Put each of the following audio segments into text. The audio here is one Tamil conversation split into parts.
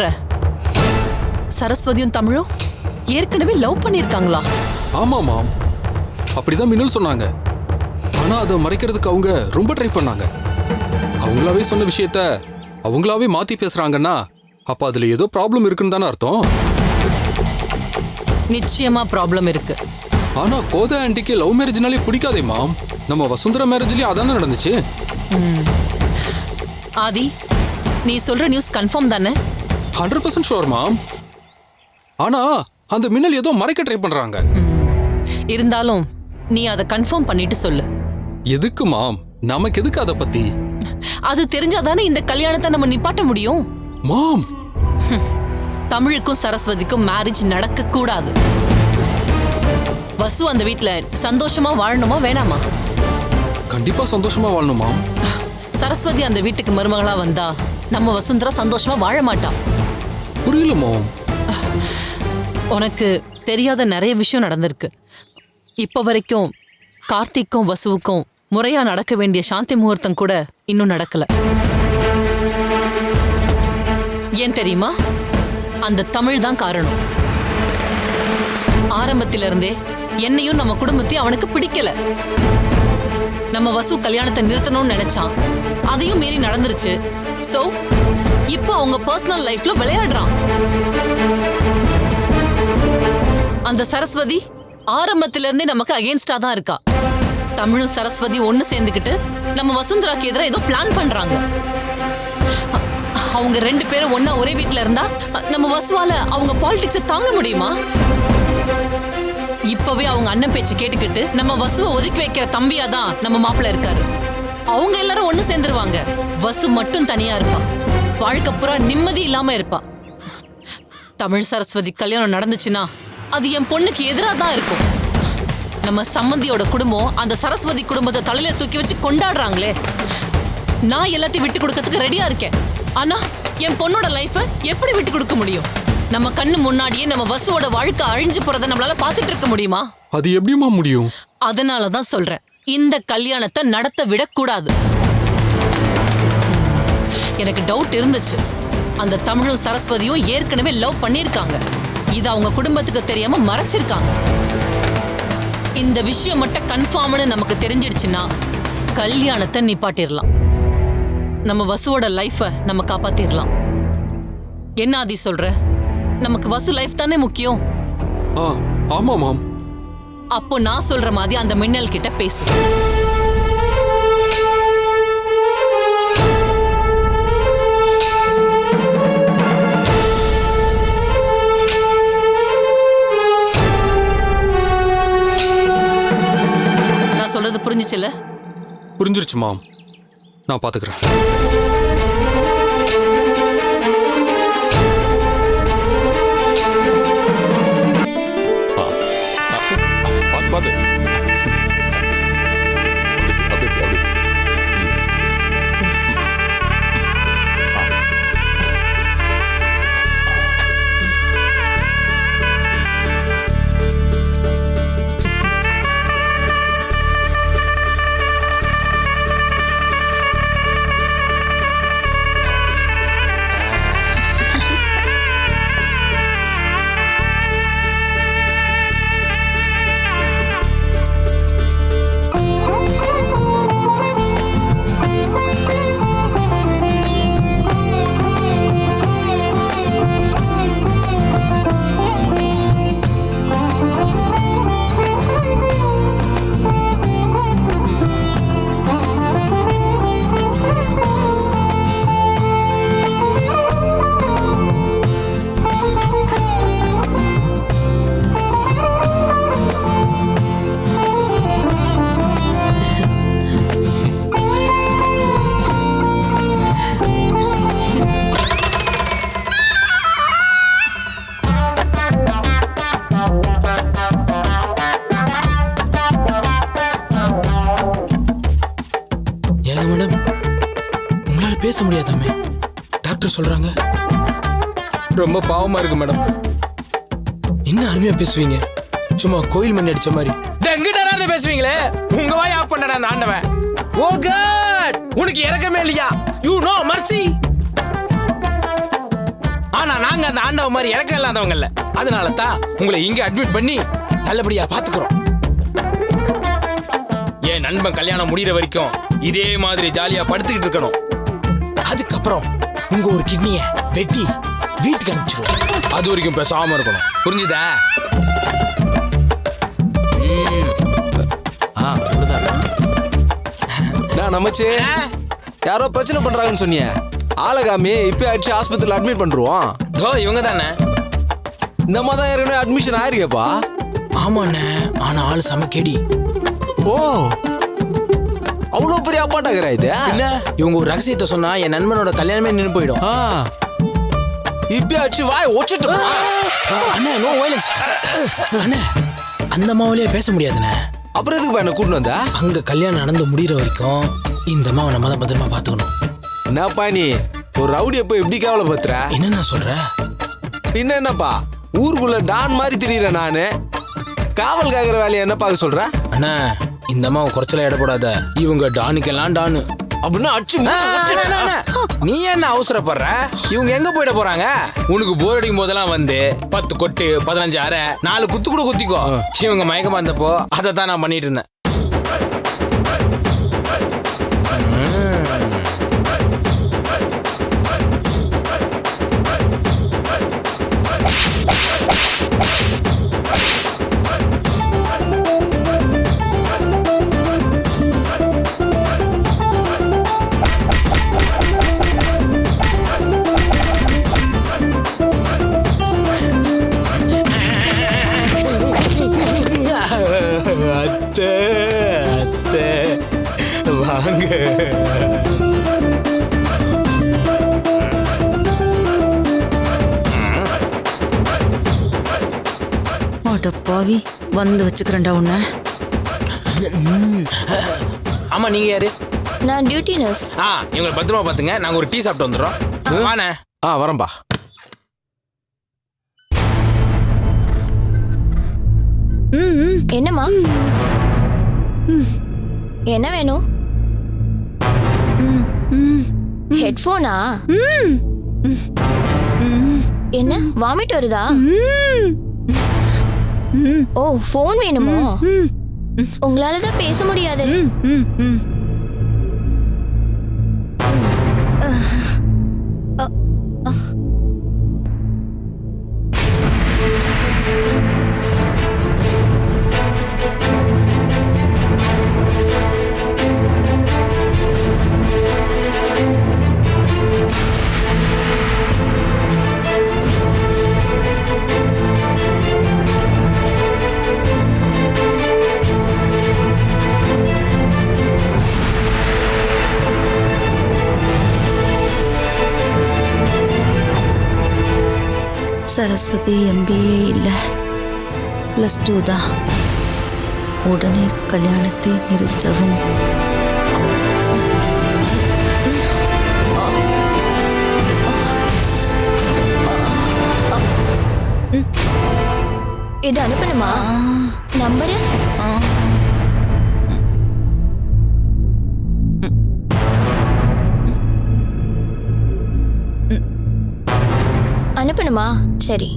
சொல்ற? சரஸ்வதியும் தமிழும் ஏற்கனவே லவ் பண்ணிருக்காங்களா? ஆமா மாம், அப்படிதான் மின்னல் சொன்னாங்க. ஆனா அதை மறைக்கிறதுக்கு அவங்க ரொம்ப ட்ரை பண்ணாங்க. அவங்களாவே சொன்ன விஷயத்த அவங்களாவே மாத்தி பேசுறாங்கன்னா அப்ப அதுல ஏதோ ப்ராப்ளம் இருக்குன்னு தானே அர்த்தம். நிச்சயமா ப்ராப்ளம் இருக்கு. ஆனா கோதை ஆண்டிக்கு லவ் மேரேஜ்னாலே பிடிக்காதே மாம். நம்ம வசுந்தரா மேரேஜ்லயும் அதானே நடந்துச்சு. ஆதி, நீ சொல்ற நியூஸ் கன்ஃபார்ம் தானே? 100% ஷுவர் மாம். ஆனா அந்த மின்னல் ஏதோ மறைக்க ட்ரை பண்றாங்க. இருந்தாலும் நீ அதை கன்ஃபார்ம் பண்ணிட்டு சொல்லு. எதுக்கு மாம்? நமக்கு எதுக்கு அதை பத்தி? அது தெரிஞ்சாதானே இந்த கல்யாணத்தை நம்ம நிப்பாட்ட முடியும். மாம், தமிழுக்கும் சரஸ்வதிக்கும் மேரேஜ் நடக்க கூடாது. வசு அந்த வீட்ல சந்தோஷமா வாழணுமா வேணாமா? கண்டிப்பா சந்தோஷமா வாழணும் மாம். சரஸ்வதி அந்த வீட்டுக்கு மருமகளா வந்தா நம்ம வசுந்தரா சந்தோஷமா வாழ மாட்டா. புரியல மாம். உனக்கு தெரியாத நிறைய விஷயம் நடந்திருக்கு. இப்ப வரைக்கும் கார்த்திக்கும் வசுவுக்கும் முறையா நடக்க வேண்டிய சாந்தி முகூர்த்தம் கூட இன்னும் நடக்கல. ஏன் தெரியுமா? அந்த தமிழ் தான் காரணம். ஆரம்பத்திலிருந்தே என்னையும் நம்ம குடும்பத்தையும் அவனுக்கு பிடிக்கல. நம்ம வசு கல்யாணத்தை நிறுத்தணும்னு நினைச்சான். அதையும் மீறி நடந்துருச்சு. சோ இப்போ அவங்க பர்சனல் லைஃப்ல விளையாடுறான். அந்த சரஸ்வதி ஆரம்பத்திலிருந்தே நமக்கு அகேன்ஸ்டா தான் இருக்கா. தமிழும் சரஸ்வதி ஒண்ணு சேர்ந்துக்கிட்டு நம்ம வசுந்தராக்கு எதிராக ஏதோ பிளான் பண்றாங்க. அவங்க 2 பேரும் ஒன்னா ஒரே வீட்டுல இருந்தா நம்ம வசுவால அவங்க பாலிடிக்ஸை தாங்க முடியுமா? இப்பவே அவங்க அண்ணன் பேச்சு கேட்டுக்கிட்டு நம்ம வசுவை ஒதுக்கி வைக்கிற தம்பியா தான் நம்ம மாப்பிள்ள இருக்காரு. அவங்க எல்லாரும் ஒண்ணு சேர்ந்துருவாங்க. வசு மட்டும் தனியா இருப்பா. வாழ்க்கை பூரா நிம்மதி இல்லாம இருப்பா. தமிழ் சரஸ்வதி கல்யாணம் நடந்துச்சுன்னா அது என் பொண்ணுக்கு எதிராக தான் இருக்கும். நம்ம சம்மந்தியோட குடும்பம் அந்த சரஸ்வதி குடும்பத்தை தலையில தூக்கி வச்சு கொண்டாடுறாங்களே. நான் எல்லாத்தையும் விட்டு கொடுக்கறதுக்கு ரெடியா இருக்கேன். ஆனா என் பொண்ணோட லைஃப எப்படி விட்டு கொடுக்க முடியும்? நம்ம கண்ணு முன்னாடியே நம்ம வசுவோட வாழ்க்கை அழிஞ்சு போறதை நம்மளால பாத்துட்டு இருக்க முடியுமா? அது எப்படிமா முடியும்? அதனாலதான் சொல்றேன், இந்த கல்யாணத்தை நடத்த விடக்கூடாது. எனக்கு டவுட் இருந்துச்சு. அந்த தமிழும் சரஸ்வதியும் ஏற்கனவே லவ் பண்ணிருக்காங்க. இது அவங்க குடும்பத்துக்கு தெரியாம மறைச்சிருக்காங்க. இந்த விஷயம் மட்டும் கன்ஃபார்ம்னு நமக்கு தெரிஞ்சிடுச்சுன்னா கல்யாணத்தை நிப்பாட்டிடலாம். நம்ம வசுவோட லைஃப நம்ம காப்பாத்திரலாம். என்ன ஆதி சொல்ற? நமக்கு வசு லைஃப் தானே முக்கியம். ஆமா மாம். அப்போ நான் சொல்ற மாதிரி அந்த மின்னல் கிட்ட பேசு. நான் சொல்றது புரிஞ்சுச்சுல? புரிஞ்சிருச்சு மாம். நான் பாத்துக்கிறேன். பேச முடியாதாமே டாக்டர் சொல்றாங்க. ரொம்ப பாவமா இருக்கு மேடம். என்ன அருமையா பேசுவீங்க, சும்மா கோயில் மணி அடிச்ச மாதிரி. டங்குடரான பேசுவீங்களே, உங்க வாய் ஆஃப் பண்ணடா அந்த ஆண்டவன். ஓ காட், உனக்கு இரக்கமே இல்லையா? You know mercy. ஆனா நாங்க அந்த ஆண்டவ மாதிரி இறக்கம் இல்லாதவங்க இல்ல. அதனால தான் உங்களை இங்க அட்மிட் பண்ணி நல்லபடியா பாத்துக்கிறோம். என் நண்பன் கல்யாணம் முடிகிற வரைக்கும் இதே மாதிரி ஜாலியா படுத்துக்கிட்டு இருக்கணும். அதுக்கப்புறம் உங்க ஒரு கிட்னிய வெட்டி வீட்டுக்கு அனுப்பிச்சிருவோம். அது வரைக்கும் பேசாம இருக்கணும். புரிஞ்சுதா? நான் நமச்சு யாரோ பிரச்சனை பண்றாங்கன்னு சொன்னிய ஆளகாமி இப்ப அடிச்சு ஆஸ்பத்திரியில் அட்மிட் பண்றோம். தோ இவங்க தானே. இந்த மாதிரி தான் ஏற்கனவே அட்மிஷன் ஆயிருக்கேப்பா. ஆமாண்ணே, ஆனா ஆளு சமக்கேடி. ஓ, அவ்வளோ பெரிய அப்பாட்டாகிறா இது. இல்ல, இவங்க ஒரு ரகசியத்தை சொன்னா என் நண்பனோட கல்யாணமே நின்று போயிடும். இப்ப அடிச்சு வாய் ஒச்சிட்டு. அண்ணா, நோ வயலன்ஸ். அண்ணா, அந்த மாவுலயே பேச முடியாதுண்ணே. அப்புறம் எதுக்கு என்ன கூட்டு வந்தா? அங்க கல்யாணம் நடந்து முடிகிற வரைக்கும் இந்த அம்மாவை நம்ம தான் பத்திரமா பாத்துக்கணும். என்னப்பா நீ ஒரு ரவுடியை போய் எப்படி கேவலப்படுத்துற? என்ன சொல்ற? பின்ன என்னப்பா, ஊருக்குள்ள டான் மாதிரி திரியிற நானு காவல் காக்கிற வேலையை என்ன பார்க்க சொல்ற? அண்ணா, இந்த அம்மாவை குறைச்சல எடை போடாத. இவங்க டானுக்கெல்லாம் டானு அப்படின்னா அடிச்சு நீ என்ன அவசரப்படுற? இவங்க எங்க போயிட போறாங்க? உனக்கு போர் அடிக்கும் போதெல்லாம் வந்து 10 கொட்டு 15 அரை 4 குத்து கூட குத்திக்கோ. இவங்க மயக்கமா இருந்தப்போ அதை தான் நான் பண்ணிட்டு இருந்தேன். அத்தை அத்தை வாங்க. பாவி வந்து வச்சுக்கிறேன்டா உன்ன. ஆமா, நீங்க யாரு? நான் டியூட்டி நர்ஸ். இவங்களை பத்திரமா பாத்துங்க. நாங்க ஒரு டீ சாப்பிட்டு வந்துடுறோம். வாண்ணே. வரம்பா. என்னம்மா, என்ன வேணும்? ஹெட்போனா? என்ன வாமிட் வருதா? ஓ, போன் வேணுமோ? உங்களால தான் பேச முடியாது. சரஸ்வதி MBA இல்லை, +2 தான். உடனே கல்யாணத்தை நிறுத்தவும். இது அனுப்பணுமா? நம்பரு? அனுப்பணுமா? சரி.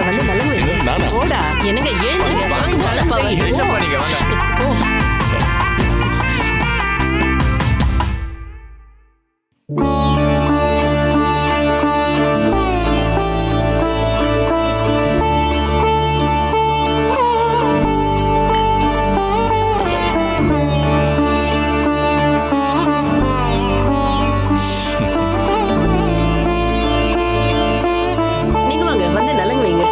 வந்து நலங்கு வைங்க. நானா? போடா. என்னங்க எழுந்துங்க வாங்க, நலங்கு வை. என்னப்பா நீங்க வாங்க. ஓ நீங்க வாங்க வந்து நலங்கு வைங்க.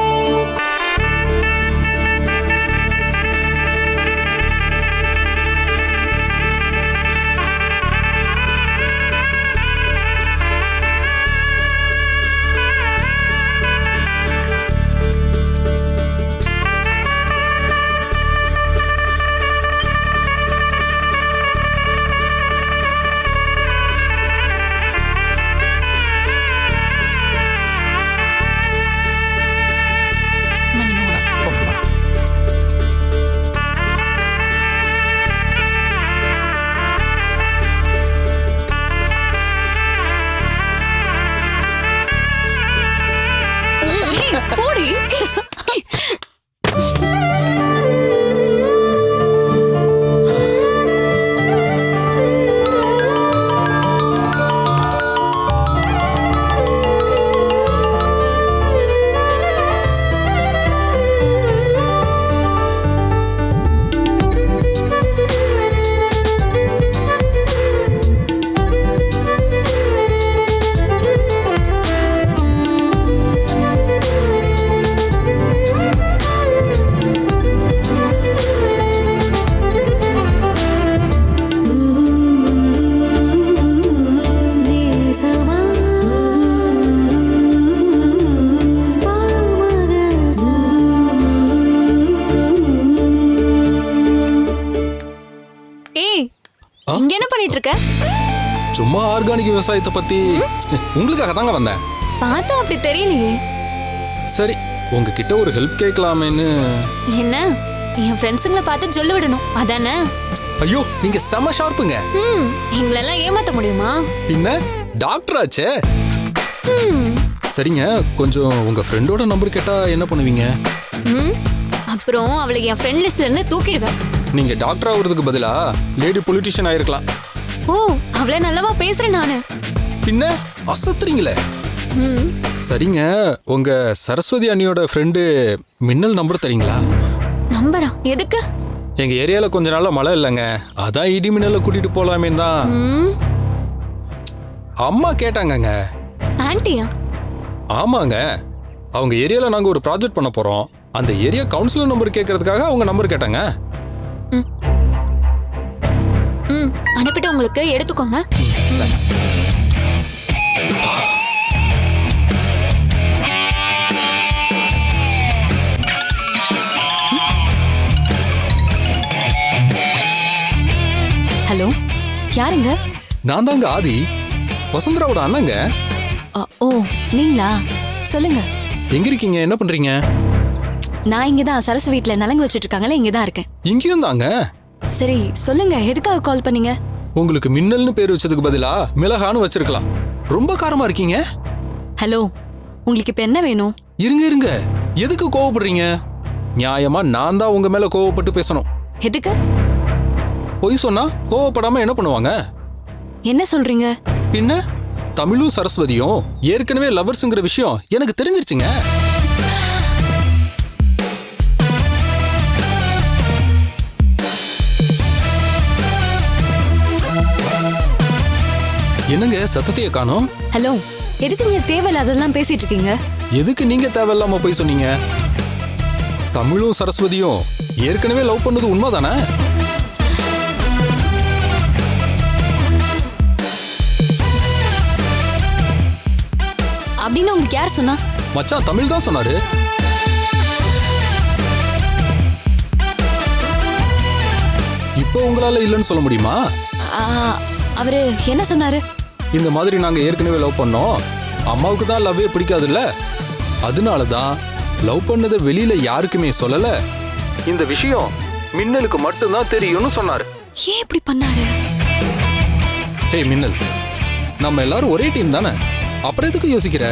போடி இங்க என்ன பண்ணிட்டு இருக்க? சும்மா ஆர்கானிக் விவசாயத்தை பத்தி உங்களுக்காக தாங்க வந்தேன். பார்த்தா அப்படி தெரியலையே. சரி உங்ககிட்ட ஒரு ஹெல்ப் கேட்கலாமேன்னு. என்ன என் ஃப்ரெண்ட்ஸுங்களை பார்த்து சொல்ல விடணும் அதானே? ஐயோ நீங்க செம ஷார்ப்புங்க. எங்களெல்லாம் ஏமாத்த முடியுமா? பின்ன டாக்டர் ஆச்சே. ம், சரிங்க, கொஞ்சம் உங்க ஃப்ரெண்டோட நம்பர் கேட்டா என்ன பண்ணுவீங்க? ம். அப்புறம் அவளை என் ஃப்ரெண்ட் லிஸ்ட்ல இருந்து தூக்கிடுவேன். நீங்க டாக்டர் ஆகுறதுக்கு பதிலா லேடி பொலிட்டிஷியன் ஆயிருக்கலாம். ஓ, அவளை நல்லவா பேசுறேன் நானு. பின்ன அசத்துறீங்களே. ம், சரிங்க, உங்க சரஸ்வதி அண்ணியோட ஃப்ரெண்டு மின்னல் நம்பர் தரீங்களா? நம்பரா? எதுக்கு? எங்க ஏரியால கொஞ்ச நாளா மழை இல்லைங்க, அதான் இடி மின்னல கூட்டிட்டு போலாமேன்னு தான். ம், அம்மா கேட்டாங்கங்க. ஆன்ட்டியா? ஆமாங்க, அவங்க ஏரியால நாங்க ஒரு ப்ராஜெக்ட் பண்ண போறோம். அந்த ஏரியா கவுன்சிலர் நம்பர் கேட்கறதுக்காக அவங்க நம்பர் கேட்டாங்க. ம், அனுப்பிட்டு உங்களுக்கு எடுத்துக்கோங்க. ஹலோ, யாருங்க? நான் தாங்க ஆதி, வசுந்தராவோட அண்ணங்க. ஓ நீங்களா? சொல்லுங்க. எங்க இருக்கீங்க, என்ன பண்றீங்க? நான் இங்கதான் சரசு வீட்ல நலங்கு வச்சிட்டு இருக்காங்களே, இங்கதான் இருக்கேன். இங்கேயும் தாங்க. சரி சொல்லுங்க, எதுக்காக கால் பண்ணீங்க? உங்களுக்கு மின்னல்னு பேர் வச்சதுக்கு பதிலா மிளகான்னு வச்சிருக்கலாம். ரொம்ப காரமா இருக்கீங்க. ஹலோ, உங்களுக்கு இப்ப என்ன வேணும்? இருங்க இருங்க, எதுக்கு கோவப்படுறீங்க? நியாயமா நான் தான் உங்க மேல கோவப்பட்டு பேசணும். எதுக்கு? பொய் சொன்னா கோவப்படாம என்ன பண்ணுவாங்க? என்ன சொல்றீங்க? பின்ன தமிழும் சரஸ்வதியும் ஏற்கனவே லவர்ஸ்ங்கிற விஷயம் எனக்கு தெரிஞ்சிருச்சுங்க. என்னங்க சத்தத்தையே காணோம்? ஹலோ, எதுக்கு நீங்க தேவையில்லாததெல்லாம் பேசிட்டு இருக்கீங்க? எதுக்கு நீங்க தேவையில்லாம போய் சொன்னீங்க? தமிழும் சரஸ்வதியும் ஏற்கனவே லவ் பண்ணது உண்மைதானே? அப்படின்னு உங்களுக்கு யார் சொன்னா? மச்சான் தமிழ் தான் சொன்னாரு. இப்போ உங்களால இல்லைன்னு சொல்ல முடியுமா? ஆ, அவரு என்ன சொன்னாரு? இந்த மாதிரி நாங்க ஏற்கனவே லவ் பண்ணோம், அம்மாவுக்கு தான் லவ்வே பிடிக்காதுல்ல, அதனாலதான் லவ் பண்ணதை வெளியில யாருக்குமே சொல்லல, இந்த விஷயம் மின்னலுக்கு மட்டும்தான் தெரியும்னு சொன்னாரு. ஏன் இப்படி பண்ணாரு? ஹே மின்னல், நம்ம எல்லாரும் ஒரே டீம் தானே, அப்புறம் எதுக்கு யோசிக்கிற?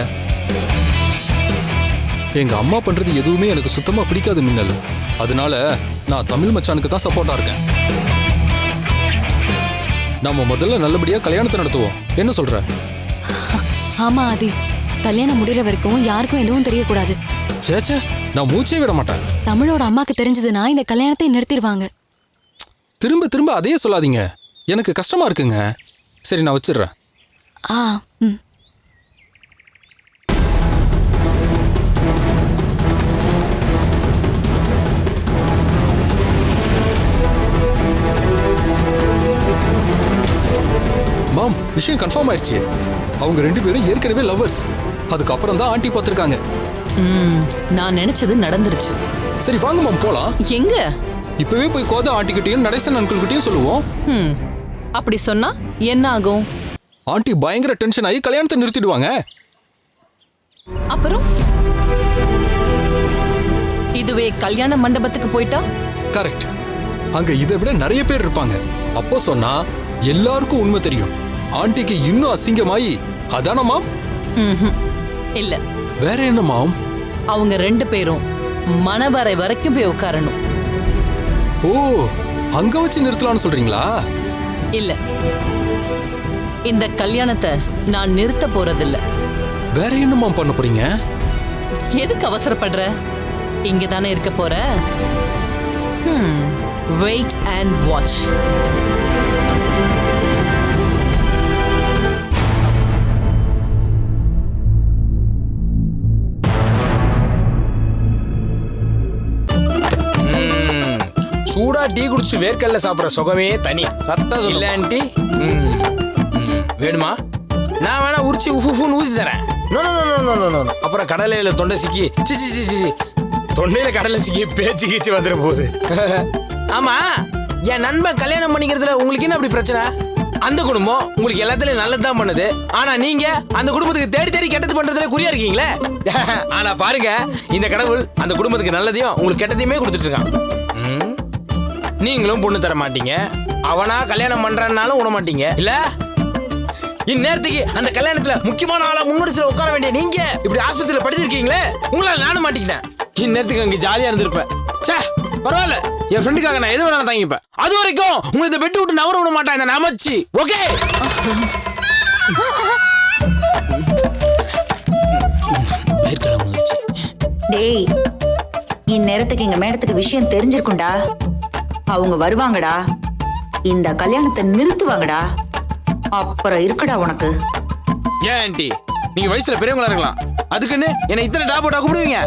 எங்க அம்மா பண்றது எதுவுமே எனக்கு சுத்தமா பிடிக்காது மின்னல். அதனால நான் தமிழ் மச்சானுக்கு தான் சப்போர்ட்டா இருக்கேன். நம்ம முதல்ல நல்லபடியா கல்யாணத்தை நடத்துவோம். என்ன சொல்ற? ஆமா ஆதி, கல்யாணம் முடிகிற வரைக்கும் யாருக்கும் எதுவும் தெரியக்கூடாது. சேச்சே, நான் மூச்சே விட மாட்டேன். தமிழோட அம்மாக்கு தெரிஞ்சதுன்னா இந்த கல்யாணத்தை நிறுத்திடுவாங்க. திரும்ப திரும்ப அதையே சொல்லாதீங்க, எனக்கு கஷ்டமா இருக்குங்க. சரி, நான் வச்சிடுறேன். ஆ ம். மாம், விஷயம் கன்ஃபார்ம் ஆயிடுச்சு. அவங்க 2 பேரும் ஏற்கனவே லவ்வர்ஸ். அதுக்கப்புறம் தான் ஆண்டி பார்த்துருக்காங்க. நான் நினைச்சது நடந்துருச்சு. சரி வாங்க மாம், போலாம். எங்க? இப்பவே போய் கோதா ஆண்டி கிட்டயும் நடேசன் அங்கிள் கிட்டயும் சொல்லுவோம். அப்படி சொன்னா என்ன ஆகும்? ஆண்டி பயங்கர டென்ஷன் ஆகி கல்யாணத்தை நிறுத்திடுவாங்க. அப்புறம் இதுவே கல்யாண மண்டபத்துக்கு போயிட்டா? கரெக்ட். அங்க இதை விட நிறைய பேர் இருப்பாங்க. அப்போ சொன்னா எல்லாருக்கும் உண்மை தெரியும். ஆண்டிக்கு இன்னும் அசிங்கமாயி. அதான மாம்? இல்ல. வேற என்ன மாம்? அவங்க 2 பேரும் மணவரை வரைக்கும் போய் உட்காரணும். ஓ, அங்க வச்சு நிறுத்தலாம்னு சொல்றீங்களா? இல்ல, இந்த கல்யாணத்தை நான் நிறுத்த போறதில்ல. வேற என்ன மாம் பண்ண போறீங்க? எதுக்கு அவசரப்படுற? இங்க தானே இருக்க போற. Wait and watch. சூடா டீ குடிச்சு வேர்க்கல்ல சாப்பிட்ற சுகமே தனி. இல்ல ஆண்டி? வேணுமா? நான் வேணா உரிச்சு உஃபுன்னு ஊதி தரேன். அப்புறம் கடலையில தொண்டை சிக்கி தொண்டையில கடலை சிக்கி பேச்சு கீச்சு வந்துட போகுது. ஆமா, என் நண்பன் கல்யாணம் பண்ணிக்கிறதுல உங்களுக்கு என்ன அப்படி பிரச்சனை? அந்த குடும்பம் உங்களுக்கு எல்லாத்துலயும் நல்லதுதான் பண்ணுது. ஆனா நீங்க அந்த குடும்பத்துக்கு தேடி தேடி கெட்டது பண்றதுல குறியா இருக்கீங்களே. ஆனா பாருங்க, இந்த கடவுள் அந்த குடும்பத்துக்கு நல்லதையும் உங்களுக்கு கெட்டதையுமே கொடுத்துட்டு இருக்கான். நீங்களும் பொண்ணு தர மாட்டீங்க, அவனா கல்யாணம் பண்றான்னாலும் விட மாட்டீங்க. இல்ல இந்நேரத்துக்கு அந்த கல்யாணத்துல முக்கியமான ஆளா முன்னோடிசில உட்கார வேண்டிய நீங்க இப்படி ஆஸ்பத்திரியில படிச்சிருக்கீங்களே. உங்களால நானும் மாட்டிக்கிட்டேன். இந்நேரத்துக்கு அங்க ஜாலியா இருந்திருப்பேன். சே, பரவாயில்ல, என் ஃப்ரெண்டுக்காக நான் எது வேணாலும் தாங்கிப்பேன். அது வரைக்கும் உங்களை இந்த பெட் விட்டு நவர விட மாட்டேன் இந்த நமச்சி. ஓகே? டேய், இந்நேரத்துக்கு எங்க மேடத்துக்கு விஷயம் தெரிஞ்சிருக்கும்டா. அவங்க வருவாங்கடா, இந்த கல்யாணத்தை நிறுத்துவாங்கடா. அப்புறம் இருக்குடா உனக்கு. ஏன் ஆண்டி, நீங்க வயசுல பெரியவங்களா இருக்கலாம், அதுக்குன்னு என்ன இத்தனை டாபோட்டா கூப்பிடுவீங்க?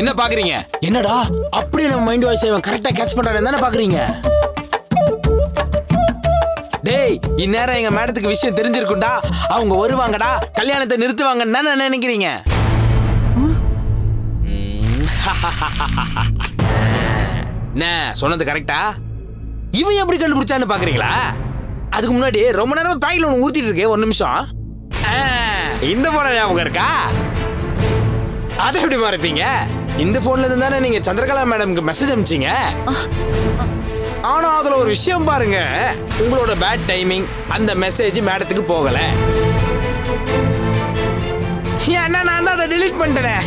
என்ன பாக்குறீங்க? என்னடா அப்படியே நம்ம மைண்ட் வாய்ஸ் கரெக்டா கேட்ச் பண்றானே தானே பாக்குறீங்க? டேய், இந்நேரம் எங்க மேடத்துக்கு விஷயம் தெரிஞ்சிருக்கும்டா. அவங்க வருவாங்கடா, கல்யாணத்தை நிறுத்துவாங்கன்னு தானே நினைக்கிறீங்க? என்ன சொன்னது கரெக்டா? இவன் எப்படி கண்டுபிடிச்சான்னு பாக்குறீங்களா? அதுக்கு முன்னாடி ரொம்ப நேரம் பாக்கெட்ல ஒன்று ஊத்திட்டு இருக்கேன். ஒரு நிமிஷம். இந்த போன ஞாபகம் இருக்கா? அதை எப்படி மறைப்பீங்க? இந்த போன்ல இருந்து தானே நீங்க சந்திரகலா மேடம்க்கு மெசேஜ் அனுப்பிச்சீங்க. ஆனா அதுல ஒரு விஷயம் பாருங்க, உங்களோட பேட் டைமிங், அந்த மெசேஜ் மேடத்துக்கு போகல. ஏன்னா நான் தான் அதை டெலீட் பண்ணிட்டேன்.